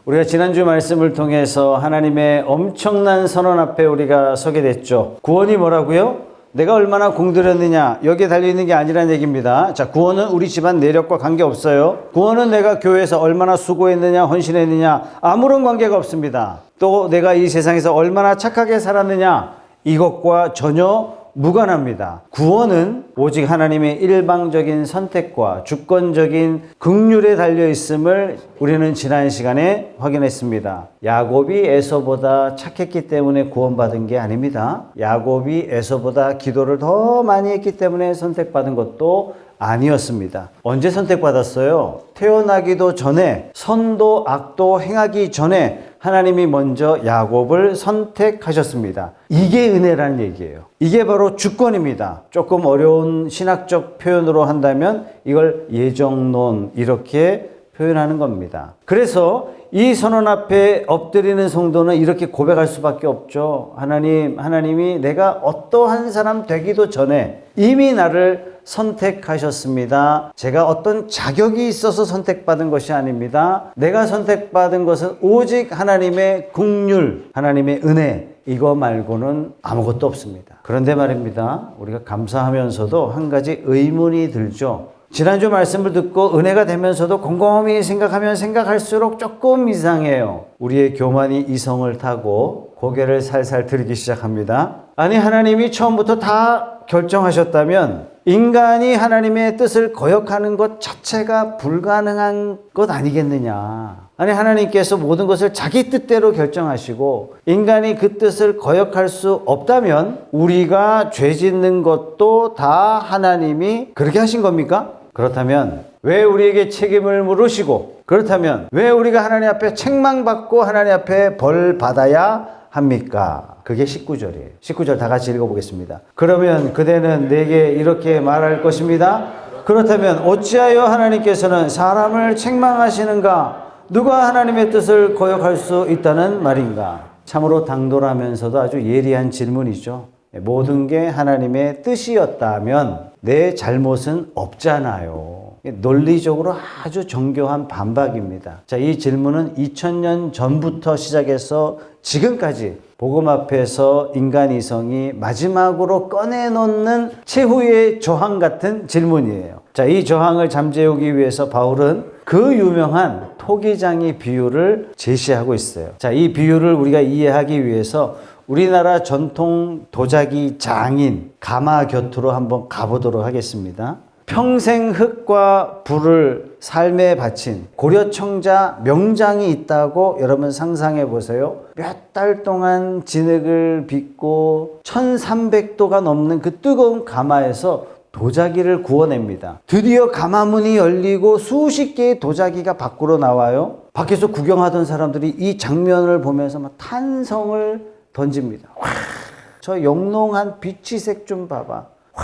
우리가 지난주 말씀을 통해서 하나님의 엄청난 선언 앞에 우리가 서게 됐죠. 구원이 뭐라고요? 내가 얼마나 공들였느냐, 여기에 달려있는 게 아니란 얘기입니다. 자, 구원은 우리 집안 내력과 관계없어요. 구원은 내가 교회에서 얼마나 수고했느냐, 헌신했느냐, 아무런 관계가 없습니다. 또 내가 이 세상에서 얼마나 착하게 살았느냐, 이것과 전혀 무관합니다. 구원은 오직 하나님의 일방적인 선택과 주권적인 긍휼에 달려 있음을 우리는 지난 시간에 확인했습니다. 야곱이 에서보다 착했기 때문에 구원받은 게 아닙니다. 야곱이 에서보다 기도를 더 많이 했기 때문에 선택받은 것도 아니었습니다. 언제 선택받았어요? 태어나기도 전에, 선도 악도 행하기 전에 하나님이 먼저 야곱을 선택하셨습니다. 이게 은혜라는 얘기예요. 이게 바로 주권입니다. 조금 어려운 신학적 표현으로 한다면 이걸 예정론, 이렇게 표현하는 겁니다. 그래서 이 선언 앞에 엎드리는 성도는 이렇게 고백할 수밖에 없죠. 하나님이 내가 어떠한 사람 되기도 전에 이미 나를 선택하셨습니다. 제가 어떤 자격이 있어서 선택받은 것이 아닙니다. 내가 선택받은 것은 오직 하나님의 긍휼, 하나님의 은혜, 이거 말고는 아무것도 없습니다. 그런데 말입니다. 우리가 감사하면서도 한 가지 의문이 들죠. 지난주 말씀을 듣고 은혜가 되면서도 곰곰이 생각하면 생각할수록 조금 이상해요. 우리의 교만이 이성을 타고 고개를 살살 들기 시작합니다. 아니, 하나님이 처음부터 다 결정하셨다면 인간이 하나님의 뜻을 거역하는 것 자체가 불가능한 것 아니겠느냐. 아니, 하나님께서 모든 것을 자기 뜻대로 결정하시고 인간이 그 뜻을 거역할 수 없다면 우리가 죄 짓는 것도 다 하나님이 그렇게 하신 겁니까? 그렇다면 왜 우리에게 책임을 물으시고, 그렇다면 왜 우리가 하나님 앞에 책망받고 하나님 앞에 벌 받아야 합니까? 그게 19절이에요. 19절 다 같이 읽어보겠습니다. 그러면 그대는 내게 이렇게 말할 것입니다. 그렇다면 어찌하여 하나님께서는 사람을 책망하시는가? 누가 하나님의 뜻을 거역할 수 있다는 말인가? 참으로 당돌하면서도 아주 예리한 질문이죠. 모든 게 하나님의 뜻이었다면 내 잘못은 없잖아요. 논리적으로 아주 정교한 반박입니다. 자, 이 질문은 2000년 전부터 시작해서 지금까지 복음 앞에서 인간 이성이 마지막으로 꺼내놓는 최후의 저항 같은 질문이에요. 자, 이 저항을 잠재우기 위해서 바울은 그 유명한 토기장의 비유를 제시하고 있어요. 자, 이 비유를 우리가 이해하기 위해서 우리나라 전통 도자기 장인 가마 곁으로 한번 가보도록 하겠습니다. 평생 흙과 불을 삶에 바친 고려청자 명장이 있다고 여러분 상상해 보세요. 몇 달 동안 진흙을 빚고 1300도가 넘는 그 뜨거운 가마에서 도자기를 구워냅니다. 드디어 가마문이 열리고 수십 개의 도자기가 밖으로 나와요. 밖에서 구경하던 사람들이 이 장면을 보면서 막 탄성을 던집니다. 와, 저 영롱한 비치색 좀 봐봐. 와,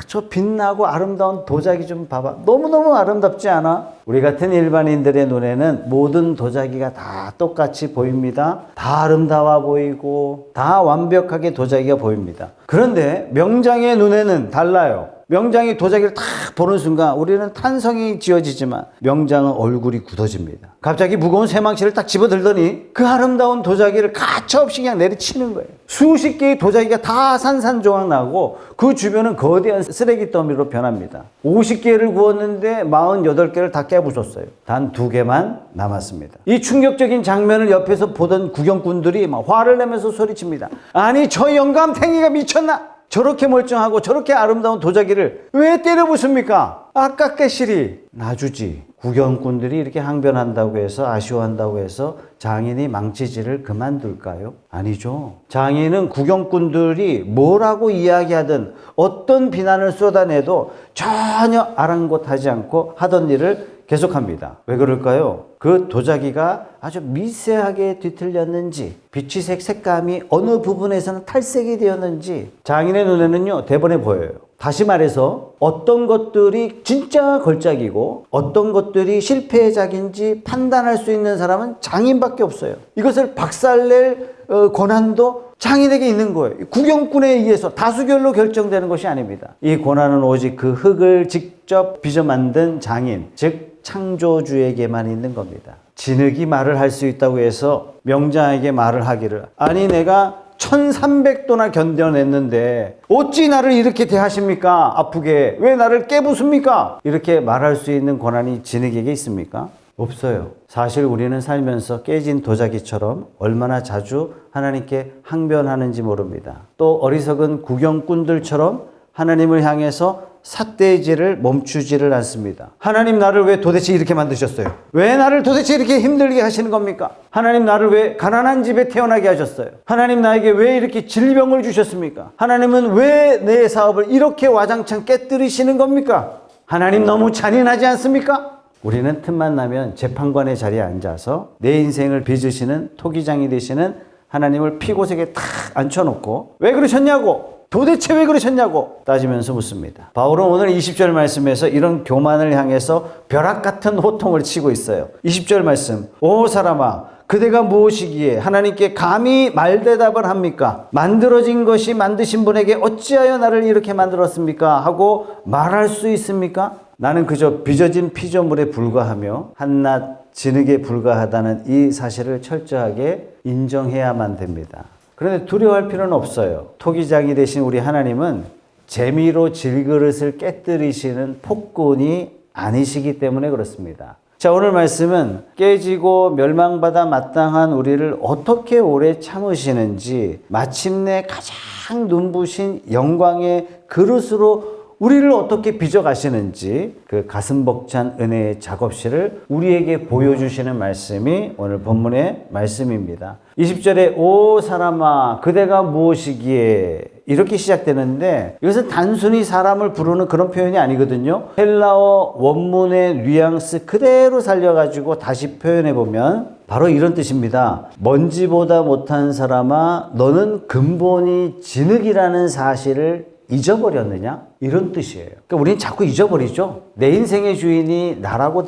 저 빛나고 아름다운 도자기 좀 봐봐. 너무너무 아름답지 않아? 우리 같은 일반인들의 눈에는 모든 도자기가 다 똑같이 보입니다. 다 아름다워 보이고 다 완벽하게 도자기가 보입니다. 그런데 명장의 눈에는 달라요. 명장이 도자기를 탁 보는 순간 우리는 탄성이 지어지지만 명장은 얼굴이 굳어집니다. 갑자기 무거운 쇠망치를 딱 집어들더니 그 아름다운 도자기를 가차없이 그냥 내리치는 거예요. 수십 개의 도자기가 다 산산조각 나고 그 주변은 거대한 쓰레기 더미로 변합니다. 50개를 구웠는데 48개를 다 깨부쉈어요. 단 2개만 남았습니다. 이 충격적인 장면을 옆에서 보던 구경꾼들이 막 화를 내면서 소리칩니다. 아니, 저 영감탱이가 미쳤나? 저렇게 멀쩡하고 저렇게 아름다운 도자기를 왜 때려 부숩니까? 아깝게 시리 놔주지. 구경꾼들이 이렇게 항변한다고 해서, 아쉬워한다고 해서 장인이 망치질을 그만둘까요? 아니죠. 장인은 구경꾼들이 뭐라고 이야기하든 어떤 비난을 쏟아내도 전혀 아랑곳하지 않고 하던 일을 계속합니다. 왜 그럴까요? 그 도자기가 아주 미세하게 뒤틀렸는지, 비치색 색감이 어느 부분에서는 탈색이 되었는지 장인의 눈에는요, 대번에 보여요. 다시 말해서 어떤 것들이 진짜 걸작이고 어떤 것들이 실패의 작인지 판단할 수 있는 사람은 장인밖에 없어요. 이것을 박살낼 권한도 장인에게 있는 거예요. 구경꾼에 의해서 다수결로 결정되는 것이 아닙니다. 이 권한은 오직 그 흙을 직접 빚어 만든 장인, 즉 창조주에게만 있는 겁니다. 진흙이 말을 할 수 있다고 해서 명장에게 말을 하기를, 아니 내가 1300도나 견뎌냈는데 어찌 나를 이렇게 대하십니까? 아프게 왜 나를 깨부숩니까? 이렇게 말할 수 있는 권한이 진흙에게 있습니까? 없어요. 사실 우리는 살면서 깨진 도자기처럼 얼마나 자주 하나님께 항변하는지 모릅니다. 또 어리석은 구경꾼들처럼 하나님을 향해서 삿대질을 멈추지를 않습니다. 하나님 나를 왜 도대체 이렇게 만드셨어요? 왜 나를 도대체 이렇게 힘들게 하시는 겁니까? 하나님 나를 왜 가난한 집에 태어나게 하셨어요? 하나님 나에게 왜 이렇게 질병을 주셨습니까? 하나님은 왜 내 사업을 이렇게 와장창 깨뜨리시는 겁니까? 하나님 너무 잔인하지 않습니까? 우리는 틈만 나면 재판관의 자리에 앉아서 내 인생을 빚으시는 토기장이 되시는 하나님을 피고색에 탁 앉혀놓고 왜 그러셨냐고, 도대체 왜 그러셨냐고 따지면서 묻습니다. 바울은 오늘 20절 말씀에서 이런 교만을 향해서 벼락 같은 호통을 치고 있어요. 20절 말씀, 오 사람아 그대가 무엇이기에 하나님께 감히 말대답을 합니까? 만들어진 것이 만드신 분에게 어찌하여 나를 이렇게 만들었습니까? 하고 말할 수 있습니까? 나는 그저 빚어진 피조물에 불과하며 한낱 진흙에 불과하다는 이 사실을 철저하게 인정해야만 됩니다. 그런데 두려워할 필요는 없어요. 토기장이 되신 우리 하나님은 재미로 질그릇을 깨뜨리시는 폭군이 아니시기 때문에 그렇습니다. 자, 오늘 말씀은 깨지고 멸망받아 마땅한 우리를 어떻게 오래 참으시는지, 마침내 가장 눈부신 영광의 그릇으로 우리를 어떻게 빚어가시는지 그 가슴 벅찬 은혜의 작업실을 우리에게 보여주시는 말씀이 오늘 본문의 말씀입니다. 20절에 오 사람아 그대가 무엇이기에 이렇게 시작되는데, 이것은 단순히 사람을 부르는 그런 표현이 아니거든요. 헬라어 원문의 뉘앙스 그대로 살려가지고 다시 표현해보면 바로 이런 뜻입니다. 먼지보다 못한 사람아 너는 근본이 진흙이라는 사실을 잊어버렸느냐? 이런 뜻이에요. 그러니까 우리는 자꾸 잊어버리죠. 내 인생의 주인이 나라고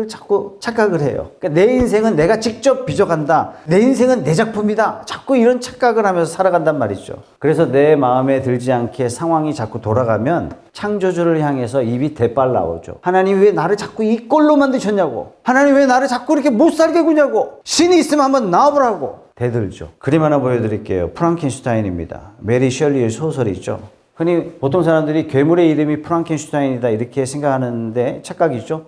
자꾸 착각을 해요. 그러니까 내 인생은 내가 직접 빚어간다. 내 인생은 내 작품이다. 자꾸 이런 착각을 하면서 살아간단 말이죠. 그래서 내 마음에 들지 않게 상황이 자꾸 돌아가면 창조주를 향해서 입이 대빨 나오죠. 하나님 왜 나를 자꾸 이 꼴로 만드셨냐고. 하나님 왜 나를 자꾸 이렇게 못살게 구냐고. 신이 있으면 한번 나와보라고 대들죠. 그림 하나 보여드릴게요. 프랑켄슈타인입니다. 메리 셜리의 소설이죠. 흔히 보통 사람들이 괴물의 이름이 프랑켄슈타인이다 이렇게 생각하는데 착각이죠.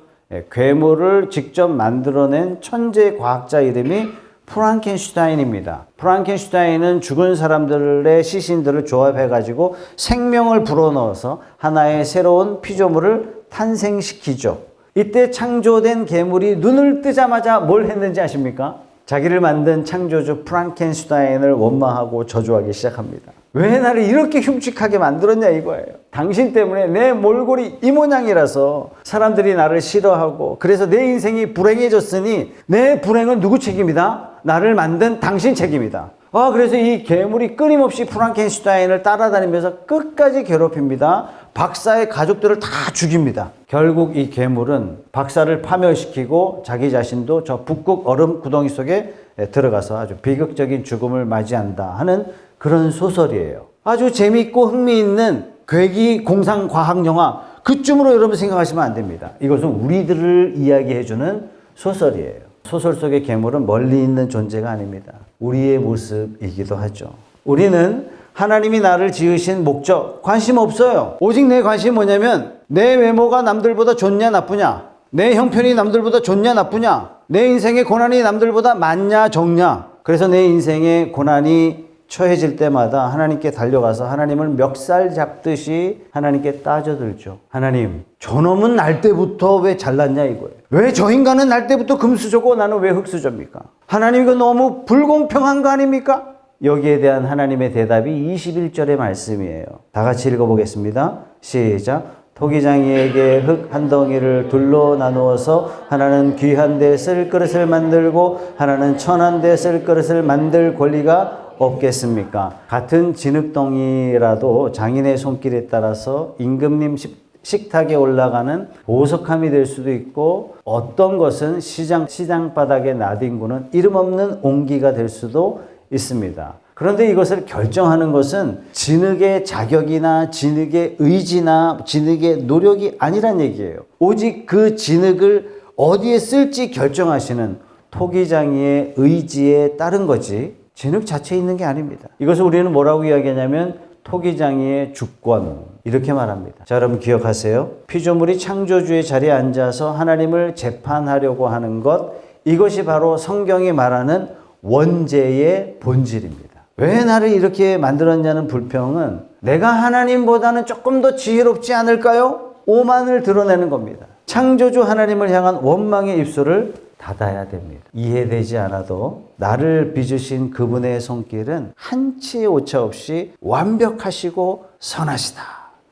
괴물을 직접 만들어낸 천재 과학자 이름이 프랑켄슈타인입니다. 프랑켄슈타인은 죽은 사람들의 시신들을 조합해가지고 생명을 불어넣어서 하나의 새로운 피조물을 탄생시키죠. 이때 창조된 괴물이 눈을 뜨자마자 뭘 했는지 아십니까? 자기를 만든 창조주 프랑켄슈타인을 원망하고 저주하기 시작합니다. 왜 나를 이렇게 흉측하게 만들었냐 이거예요. 당신 때문에 내 몰골이 이 모양이라서 사람들이 나를 싫어하고, 그래서 내 인생이 불행해졌으니 내 불행은 누구 책임이다? 나를 만든 당신 책임이다. 그래서 이 괴물이 끊임없이 프랑켄슈타인을 따라다니면서 끝까지 괴롭힙니다. 박사의 가족들을 다 죽입니다. 결국 이 괴물은 박사를 파멸시키고 자기 자신도 저 북극 얼음 구덩이 속에 들어가서 아주 비극적인 죽음을 맞이한다 하는 그런 소설이에요. 아주 재미있고 흥미있는 괴기 공상 과학 영화, 그쯤으로 여러분 생각하시면 안 됩니다. 이것은 우리들을 이야기해주는 소설이에요. 소설 속의 괴물은 멀리 있는 존재가 아닙니다. 우리의 모습이기도 하죠. 우리는 하나님이 나를 지으신 목적 관심 없어요. 오직 내 관심이 뭐냐면 내 외모가 남들보다 좋냐 나쁘냐, 내 형편이 남들보다 좋냐 나쁘냐, 내 인생의 고난이 남들보다 많냐 적냐. 그래서 내 인생의 고난이 처해질 때마다 하나님께 달려가서 하나님을 멱살 잡듯이 하나님께 따져들죠. 하나님, 저놈은 날 때부터 왜 잘났냐 이거예요. 왜 저 인간은 날 때부터 금수저고 나는 왜 흙수저입니까? 하나님 이거 너무 불공평한 거 아닙니까? 여기에 대한 하나님의 대답이 21절의 말씀이에요. 다 같이 읽어보겠습니다. 시작. 토기장이에게 흙 한 덩이를 둘로 나누어서 하나는 귀한 데 쓸 그릇을 만들고 하나는 천한 데 쓸 그릇을 만들 권리가 없겠습니까? 같은 진흙덩이라도 장인의 손길에 따라서 임금님 식탁에 올라가는 보석함이 될 수도 있고, 어떤 것은 시장 바닥에 나뒹구는 이름 없는 옹기가 될 수도 있습니다. 그런데 이것을 결정하는 것은 진흙의 자격이나 진흙의 의지나 진흙의 노력이 아니란 얘기예요. 오직 그 진흙을 어디에 쓸지 결정하시는, 토기장이의 의지에 따른 거지 진흙 자체에 있는 게 아닙니다. 이것을 우리는 뭐라고 이야기하냐면 토기장이의 주권 이렇게 말합니다. 자, 여러분 기억하세요. 피조물이 창조주의 자리에 앉아서 하나님을 재판하려고 하는 것, 이것이 바로 성경이 말하는 원죄의 본질입니다. 왜 나를 이렇게 만들었냐는 불평은 내가 하나님보다는 조금 더 지혜롭지 않을까요? 오만을 드러내는 겁니다. 창조주 하나님을 향한 원망의 입술을 닫아야 됩니다. 이해되지 않아도 나를 빚으신 그분의 손길은 한치의 오차 없이 완벽하시고 선하시다.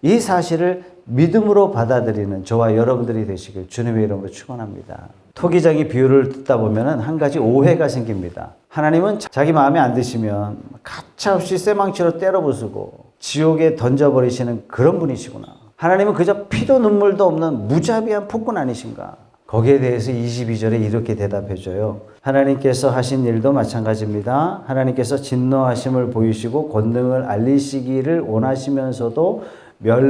이 사실을 믿음으로 받아들이는 저와 여러분들이 되시길 주님의 이름으로 축원합니다. 토기장이 비유를 듣다 보면 한 가지 오해가 생깁니다. 하나님은 자기 마음에 안 드시면 가차없이 쇠망치로 때려 부수고 지옥에 던져버리시는 그런 분이시구나. 하나님은 그저 피도 눈물도 없는 무자비한 폭군 아니신가? 거기에 대해서 22절에 이렇게 대답해줘요. 하나님께서 하신 일도 마찬가지입니다. 하나님께서 진노하심을 보이시고 권능을 알리시기를 원하시면서도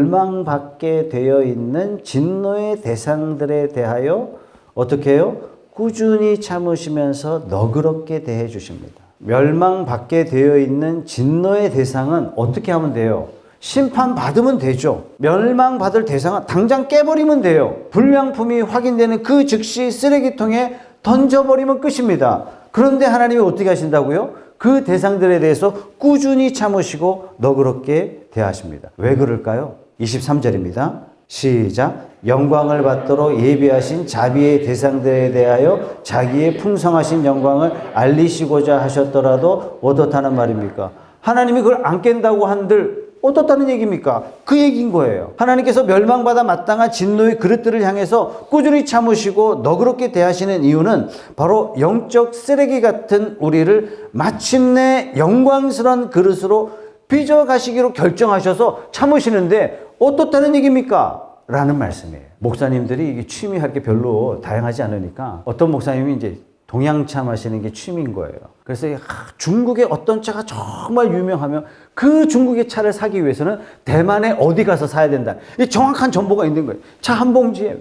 멸망받게 되어 있는 진노의 대상들에 대하여 어떻게 해요? 꾸준히 참으시면서 너그럽게 대해 주십니다. 멸망받게 되어 있는 진노의 대상은 어떻게 하면 돼요? 심판받으면 되죠. 멸망받을 대상은 당장 깨버리면 돼요. 불량품이 확인되는 그 즉시 쓰레기통에 던져버리면 끝입니다. 그런데 하나님이 어떻게 하신다고요? 그 대상들에 대해서 꾸준히 참으시고 너그럽게 대하십니다. 왜 그럴까요? 23절입니다. 시작. 영광을 받도록 예비하신 자비의 대상들에 대하여 자기의 풍성하신 영광을 알리시고자 하셨더라도 어떻다는 말입니까? 하나님이 그걸 안 깬다고 한들 어떻다는 얘기입니까? 그 얘기인 거예요. 하나님께서 멸망받아 마땅한 진노의 그릇들을 향해서 꾸준히 참으시고 너그럽게 대하시는 이유는 바로 영적 쓰레기 같은 우리를 마침내 영광스러운 그릇으로 빚어가시기로 결정하셔서 참으시는데 어떻다는 얘기입니까? 라는 말씀이에요. 목사님들이 이게 취미할 게 별로 다양하지 않으니까 어떤 목사님이 이제 동양차 마시는 게 취미인 거예요. 그래서 중국의 어떤 차가 정말 유명하면 그 중국의 차를 사기 위해서는 대만에 어디 가서 사야 된다. 이 정확한 정보가 있는 거예요. 차 한 봉지에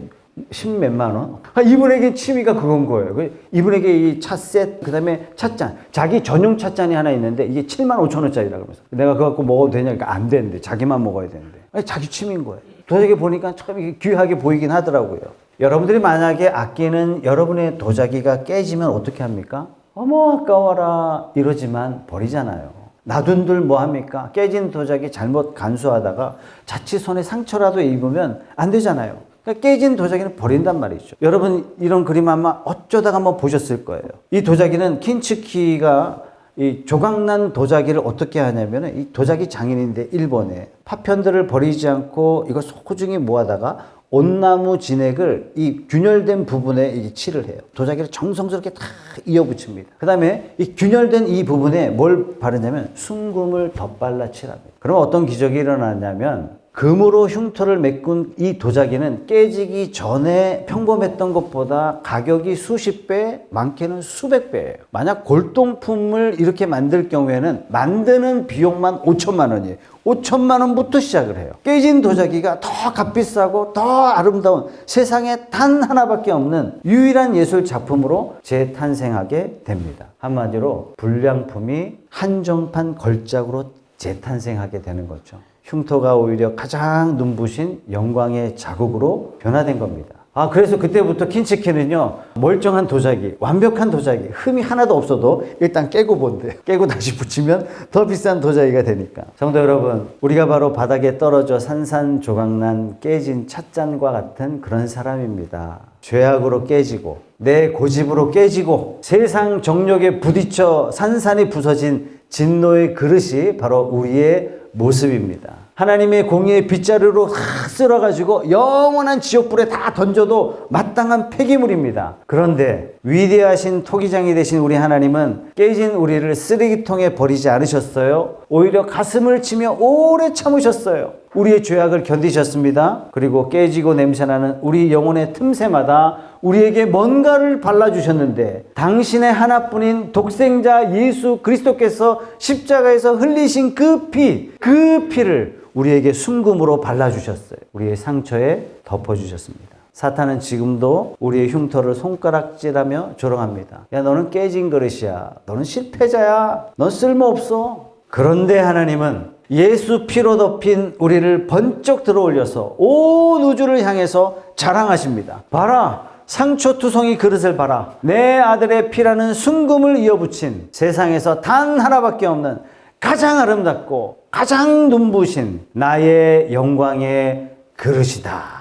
10몇만 원. 이분에게 취미가 그건 거예요. 이분에게 이 차 셋, 그 다음에 찻잔. 자기 전용 찻잔이 하나 있는데 이게 7만 5천 원짜리라고 하면서 내가 그거 갖고 먹어도 되냐? 그러니까 안 되는데 자기만 먹어야 되는데. 자기 취미인 거예요. 도자기 보니까 참 귀하게 보이긴 하더라고요. 여러분들이 만약에 아끼는 여러분의 도자기가 깨지면 어떻게 합니까? 어머 아까워라 이러지만 버리잖아요. 놔둔들 뭐 합니까? 깨진 도자기 잘못 간수하다가 자칫 손에 상처라도 입으면 안 되잖아요. 그러니까 깨진 도자기는 버린단 말이죠. 여러분 이런 그림 아마 어쩌다가 한번 보셨을 거예요. 이 도자기는 킨츠키가 이 조각난 도자기를 어떻게 하냐면 이 도자기 장인인데 일본에 파편들을 버리지 않고 이거 소중히 모아다가 온나무 진액을 이 균열된 부분에 이 칠을 해요. 도자기를 정성스럽게 다 이어붙입니다. 그 다음에 이 균열된 이 부분에 뭘 바르냐면 순금을 덧발라 칠합니다. 그럼 어떤 기적이 일어나냐면 금으로 흉터를 메꾼 이 도자기는 깨지기 전에 평범했던 것보다 가격이 수십 배, 많게는 수백 배예요. 만약 골동품을 이렇게 만들 경우에는 만드는 비용만 5천만 원이에요. 5천만 원부터 시작을 해요. 깨진 도자기가 더 값비싸고 더 아름다운 세상에 단 하나밖에 없는 유일한 예술 작품으로 재탄생하게 됩니다. 한마디로 불량품이 한정판 걸작으로 재탄생하게 되는 거죠. 흉터가 오히려 가장 눈부신 영광의 자국으로 변화된 겁니다. 그래서 그때부터 킨츠키는요, 멀쩡한 도자기, 완벽한 도자기, 흠이 하나도 없어도 일단 깨고 본대. 깨고 다시 붙이면 더 비싼 도자기가 되니까. 성도 여러분, 우리가 바로 바닥에 떨어져 산산조각난 깨진 찻잔과 같은 그런 사람입니다. 죄악으로 깨지고, 내 고집으로 깨지고, 세상 정욕에 부딪혀 산산이 부서진 진노의 그릇이 바로 우리의 모습입니다. 하나님의 공의의 빗자루로 쓸어가지고 영원한 지옥불에 다 던져도 마땅한 폐기물입니다. 그런데 위대하신 토기장이 되신 우리 하나님은 깨진 우리를 쓰레기통에 버리지 않으셨어요. 오히려 가슴을 치며 오래 참으셨어요. 우리의 죄악을 견디셨습니다. 그리고 깨지고 냄새나는 우리 영혼의 틈새마다 우리에게 뭔가를 발라주셨는데 당신의 하나뿐인 독생자 예수 그리스도께서 십자가에서 흘리신 그 피를 우리에게 순금으로 발라주셨어요. 우리의 상처에 덮어주셨습니다. 사탄은 지금도 우리의 흉터를 손가락질하며 조롱합니다. 야, 너는 깨진 그릇이야. 너는 실패자야. 넌 쓸모없어. 그런데 하나님은 예수 피로 덮인 우리를 번쩍 들어 올려서 온 우주를 향해서 자랑하십니다. 봐라. 상처투성이 그릇을 봐라. 내 아들의 피라는 순금을 이어붙인 세상에서 단 하나밖에 없는 가장 아름답고 가장 눈부신 나의 영광의 그릇이다.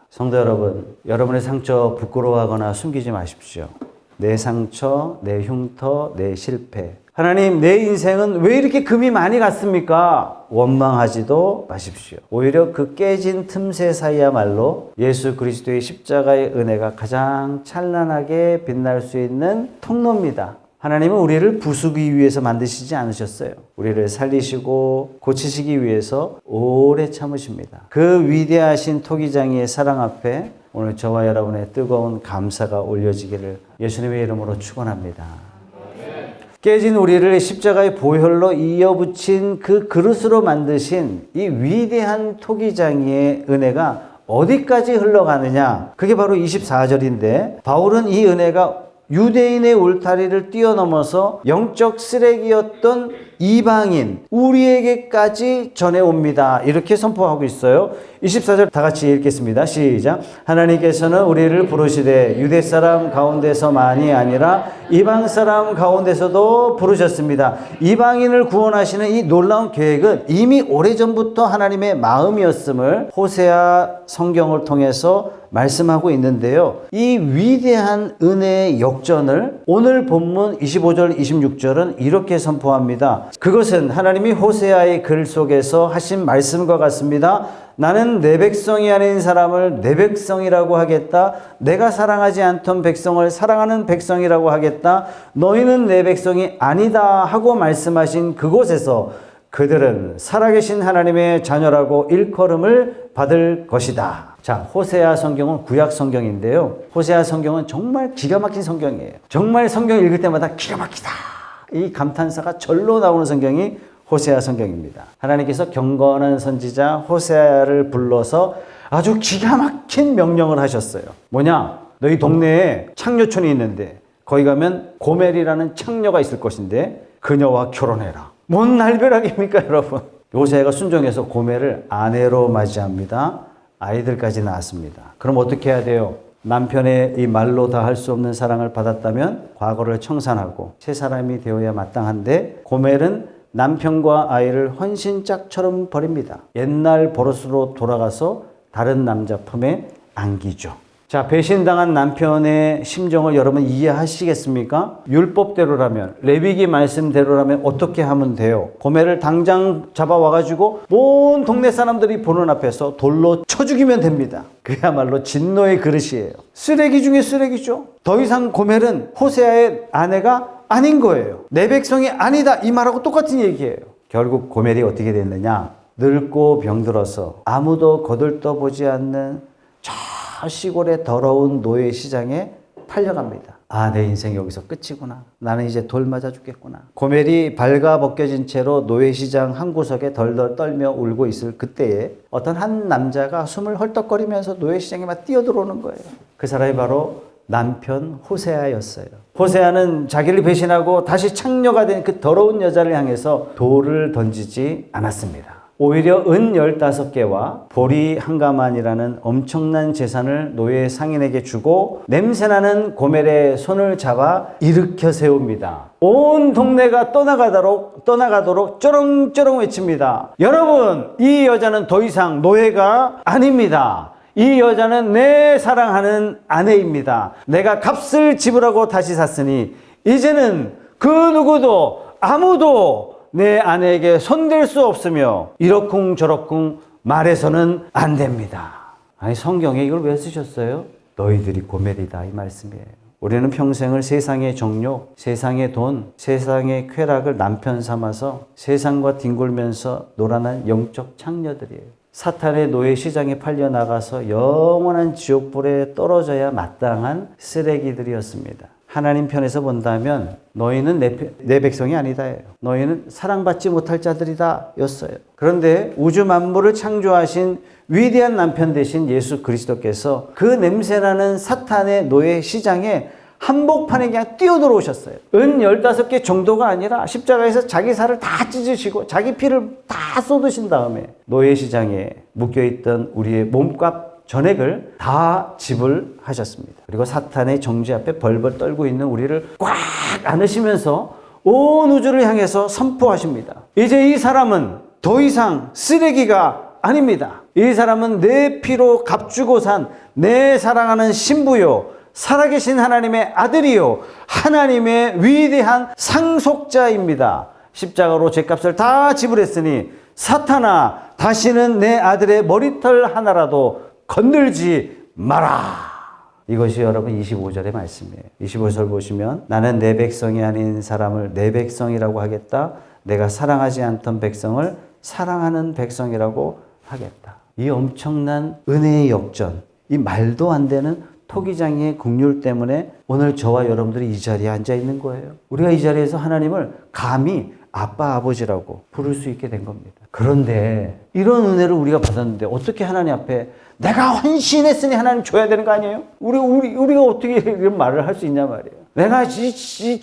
성도 여러분, 여러분의 상처 부끄러워하거나 숨기지 마십시오. 내 상처, 내 흉터, 내 실패. 하나님, 내 인생은 왜 이렇게 금이 많이 갔습니까? 원망하지도 마십시오. 오히려 그 깨진 틈새 사이야말로 예수 그리스도의 십자가의 은혜가 가장 찬란하게 빛날 수 있는 통로입니다. 하나님은 우리를 부수기 위해서 만드시지 않으셨어요. 우리를 살리시고 고치시기 위해서 오래 참으십니다. 그 위대하신 토기장이의 사랑 앞에 오늘 저와 여러분의 뜨거운 감사가 올려지기를 예수님의 이름으로 축원합니다. 깨진 우리를 십자가의 보혈로 이어붙인 그 그릇으로 만드신 이 위대한 토기장이의 은혜가 어디까지 흘러가느냐? 그게 바로 24절인데 바울은 이 은혜가 유대인의 울타리를 뛰어넘어서 영적 쓰레기였던 이방인 우리에게까지 전해옵니다. 이렇게 선포하고 있어요. 24절 다 같이 읽겠습니다. 시작. 하나님께서는 우리를 부르시되 유대 사람 가운데서만이 아니라 이방 사람 가운데서도 부르셨습니다. 이방인을 구원하시는 이 놀라운 계획은 이미 오래전부터 하나님의 마음이었음을 호세아 성경을 통해서 말씀하고 있는데요. 이 위대한 은혜의 역전을 오늘 본문 25절, 26절은 이렇게 선포합니다. 그것은 하나님이 호세아의 글 속에서 하신 말씀과 같습니다. 나는 내 백성이 아닌 사람을 내 백성이라고 하겠다. 내가 사랑하지 않던 백성을 사랑하는 백성이라고 하겠다. 너희는 내 백성이 아니다 하고 말씀하신 그곳에서 그들은 살아계신 하나님의 자녀라고 일컬음을 받을 것이다. 자, 호세아 성경은 구약 성경인데요. 호세아 성경은 정말 기가 막힌 성경이에요. 정말 성경 읽을 때마다 기가 막히다. 이 감탄사가 절로 나오는 성경이 호세아 성경입니다. 하나님께서 경건한 선지자 호세아를 불러서 아주 기가 막힌 명령을 하셨어요. 뭐냐? 너희 동네에 창녀촌이 있는데 거기 가면 고멜이라는 창녀가 있을 것인데 그녀와 결혼해라. 뭔 날벼락입니까, 여러분? 호세아가 순종해서 고멜을 아내로 맞이합니다. 아이들까지 낳았습니다. 그럼 어떻게 해야 돼요? 남편의 이 말로 다 할 수 없는 사랑을 받았다면 과거를 청산하고 새 사람이 되어야 마땅한데 고멜은 남편과 아이를 헌신짝처럼 버립니다. 옛날 버릇으로 돌아가서 다른 남자 품에 안기죠. 자, 배신당한 남편의 심정을 여러분 이해하시겠습니까? 율법대로라면, 레위기 말씀대로라면 어떻게 하면 돼요? 고멜을 당장 잡아와가지고 온 동네 사람들이 보는 앞에서 돌로 쳐 죽이면 됩니다. 그야말로 진노의 그릇이에요. 쓰레기 중에 쓰레기죠. 더 이상 고멜은 호세아의 아내가 아닌 거예요. 내 백성이 아니다 이 말하고 똑같은 얘기예요. 결국 고멜이 어떻게 됐느냐? 늙고 병들어서 아무도 거들떠보지 않는 저 시골의 더러운 노예 시장에 팔려갑니다. 아, 내 인생 여기서 끝이구나. 나는 이제 돌 맞아 죽겠구나. 고멜이 발가벗겨진 채로 노예시장 한 구석에 덜덜 떨며 울고 있을 그때에 어떤 한 남자가 숨을 헐떡거리면서 노예시장에 막 뛰어들어오는 거예요. 그 사람이 바로 남편 호세아였어요. 호세아는 자기를 배신하고 다시 창녀가 된 그 더러운 여자를 향해서 돌을 던지지 않았습니다. 오히려 은 15개와 보리 한 가만이라는 엄청난 재산을 노예 상인에게 주고 냄새나는 고멜의 손을 잡아 일으켜 세웁니다. 온 동네가 떠나가도록 쩌렁쩌렁 외칩니다. 여러분, 이 여자는 더 이상 노예가 아닙니다. 이 여자는 내 사랑하는 아내입니다. 내가 값을 지불하고 다시 샀으니 이제는 그 누구도 아무도 내 아내에게 손댈 수 없으며 이러쿵저러쿵 말해서는 안 됩니다. 아니, 성경에 이걸 왜 쓰셨어요? 너희들이 고멜이다 이 말씀이에요. 우리는 평생을 세상의 정욕, 세상의 돈, 세상의 쾌락을 남편 삼아서 세상과 뒹굴면서 놀아난 영적 창녀들이에요. 사탄의 노예 시장에 팔려나가서 영원한 지옥불에 떨어져야 마땅한 쓰레기들이었습니다. 하나님 편에서 본다면 너희는 내 백성이 아니다예요. 너희는 사랑받지 못할 자들이다 였어요. 그런데 우주 만물을 창조하신 위대한 남편 되신 예수 그리스도께서 그 냄새나는 사탄의 노예 시장에 한복판에 그냥 뛰어들어오셨어요. 은 15개 정도가 아니라 십자가에서 자기 살을 다 찢으시고 자기 피를 다 쏟으신 다음에 노예 시장에 묶여있던 우리의 몸값 전액을 다 지불하셨습니다. 그리고 사탄의 정죄 앞에 벌벌 떨고 있는 우리를 꽉 안으시면서 온 우주를 향해서 선포하십니다. 이제 이 사람은 더 이상 쓰레기가 아닙니다. 이 사람은 내 피로 값주고 산 내 사랑하는 신부요, 살아계신 하나님의 아들이요, 하나님의 위대한 상속자입니다. 십자가로 죄값을 다 지불했으니 사탄아, 다시는 내 아들의 머리털 하나라도 건들지 마라. 이것이 여러분 25절의 말씀이에요. 25절 보시면 나는 내 백성이 아닌 사람을 내 백성이라고 하겠다. 내가 사랑하지 않던 백성을 사랑하는 백성이라고 하겠다. 이 엄청난 은혜의 역전, 이 말도 안 되는 토기장의 긍휼 때문에 오늘 저와 여러분들이 이 자리에 앉아 있는 거예요. 우리가 이 자리에서 하나님을 감히 아빠, 아버지라고 부를 수 있게 된 겁니다. 그런데 이런 은혜를 우리가 받았는데 어떻게 하나님 앞에 내가 헌신했으니 하나님 줘야 되는 거 아니에요? 우리가 어떻게 이런 말을 할 수 있냐 말이에요. 내가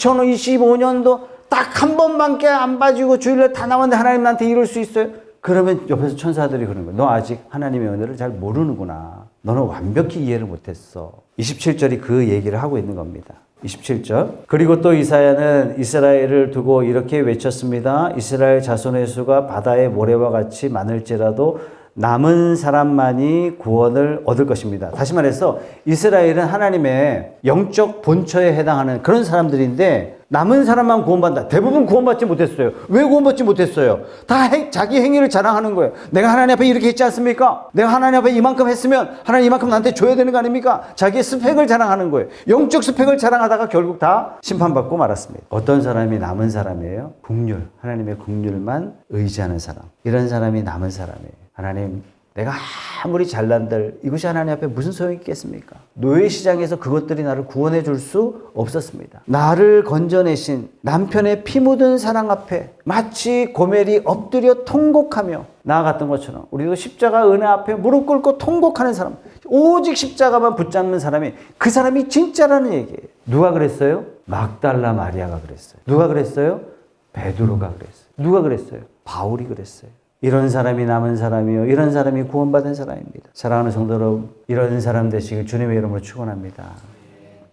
2025년도 딱 한 번밖에 안 빠지고 주일날 다 나왔는데 하나님 나한테 이럴 수 있어요? 그러면 옆에서 천사들이 그러는 거예요. 너 아직 하나님의 은혜를 잘 모르는구나. 너는 완벽히 이해를 못했어. 27절이 그 얘기를 하고 있는 겁니다. 27절. 그리고 또 이사야는 이스라엘을 두고 이렇게 외쳤습니다. 이스라엘 자손의 수가 바다의 모래와 같이 많을지라도 남은 사람만이 구원을 얻을 것입니다. 다시 말해서 이스라엘은 하나님의 영적 본처에 해당하는 그런 사람들인데 남은 사람만 구원받는다. 대부분 구원받지 못했어요. 왜 구원받지 못했어요? 다 자기 행위를 자랑하는 거예요. 내가 하나님 앞에 이렇게 했지 않습니까? 내가 하나님 앞에 이만큼 했으면 하나님 이만큼 나한테 줘야 되는 거 아닙니까? 자기의 스펙을 자랑하는 거예요. 영적 스펙을 자랑하다가 결국 다 심판받고 말았습니다. 어떤 사람이 남은 사람이에요? 긍휼, 하나님의 긍휼만 의지하는 사람. 이런 사람이 남은 사람이에요. 하나님, 내가 아무리 잘난들 이것이 하나님 앞에 무슨 소용이 있겠습니까? 노예 시장에서 그것들이 나를 구원해 줄 수 없었습니다. 나를 건져내신 남편의 피 묻은 사랑 앞에 마치 고멜이 엎드려 통곡하며 나아갔던 것처럼 우리도 십자가 은혜 앞에 무릎 꿇고 통곡하는 사람, 오직 십자가만 붙잡는 사람이 그 사람이 진짜라는 얘기예요. 누가 그랬어요? 막달라 마리아가 그랬어요. 누가 그랬어요? 베드로가 그랬어요. 누가 그랬어요? 바울이 그랬어요. 이런 사람이 남은 사람이요, 이런 사람이 구원받은 사람입니다. 사랑하는 성도 여러분, 이런 사람 되시길 주님의 이름으로 축원합니다.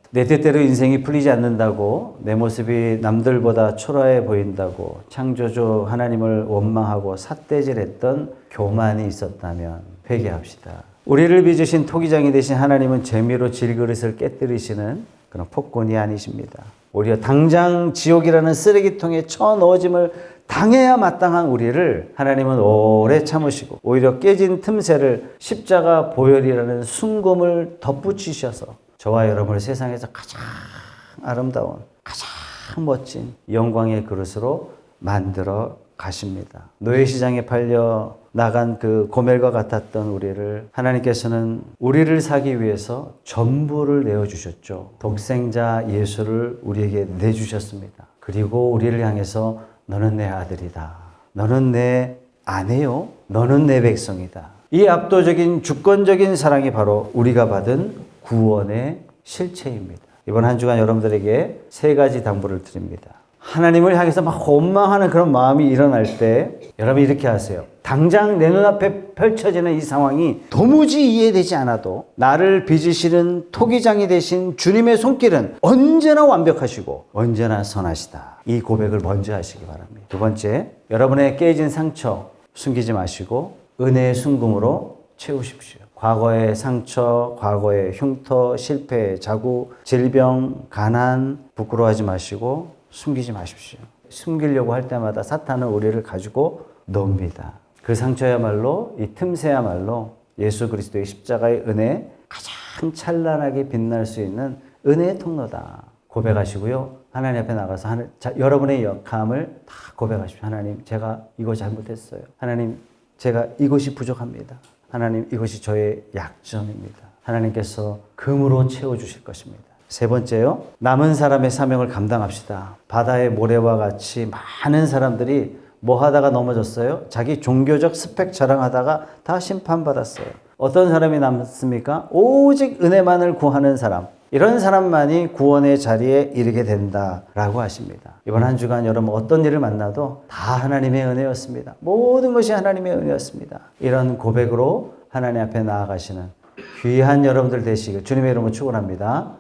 내 뜻대로 인생이 풀리지 않는다고, 내 모습이 남들보다 초라해 보인다고 창조주 하나님을 원망하고 삿대질했던 교만이 있었다면 회개합시다. 우리를 빚으신 토기장이 되신 하나님은 재미로 질그릇을 깨뜨리시는 그런 폭군이 아니십니다. 오히려 당장 지옥이라는 쓰레기통에 쳐넣어짐을 당해야 마땅한 우리를 하나님은 오래 참으시고 오히려 깨진 틈새를 십자가 보혈이라는 순금을 덧붙이셔서 저와 여러분을 세상에서 가장 아름다운, 가장 멋진 영광의 그릇으로 만들어 가십니다. 노예시장에 팔려 나간 그 고멜과 같았던 우리를 하나님께서는 우리를 사기 위해서 전부를 내어주셨죠. 독생자 예수를 우리에게 내주셨습니다. 그리고 우리를 향해서 너는 내 아들이다. 너는 내 아내요. 너는 내 백성이다. 이 압도적인 주권적인 사랑이 바로 우리가 받은 구원의 실체입니다. 이번 한 주간 여러분들에게 3가지 당부를 드립니다. 하나님을 향해서 막 원망하는 그런 마음이 일어날 때 여러분 이렇게 하세요. 당장 내 눈앞에 펼쳐지는 이 상황이 도무지 이해되지 않아도 나를 빚으시는 토기장이 되신 주님의 손길은 언제나 완벽하시고 언제나 선하시다. 이 고백을 먼저 하시기 바랍니다. 2번째, 여러분의 깨진 상처 숨기지 마시고 은혜의 순금으로 채우십시오. 과거의 상처, 과거의 흉터, 실패, 자국, 질병, 가난 부끄러워하지 마시고 숨기지 마십시오. 숨기려고 할 때마다 사탄은 우리를 가지고 놉니다. 그 상처야말로, 이 틈새야말로 예수 그리스도의 십자가의 은혜 가장 찬란하게 빛날 수 있는 은혜의 통로다. 고백하시고요. 하나님 앞에 나가서 여러분의 역함을 다 고백하십시오. 하나님, 제가 이거 잘못했어요. 하나님, 제가 이것이 부족합니다. 하나님, 이것이 저의 약점입니다. 하나님께서 금으로 채워주실 것입니다. 세 번째요. 남은 사람의 사명을 감당합시다. 바다의 모래와 같이 많은 사람들이 뭐 하다가 넘어졌어요? 자기 종교적 스펙 자랑하다가 다 심판받았어요. 어떤 사람이 남습니까? 오직 은혜만을 구하는 사람. 이런 사람만이 구원의 자리에 이르게 된다라고 하십니다. 이번 한 주간 여러분 어떤 일을 만나도 다 하나님의 은혜였습니다. 모든 것이 하나님의 은혜였습니다. 이런 고백으로 하나님 앞에 나아가시는 귀한 여러분들 되시길 주님의 이름으로 축원합니다.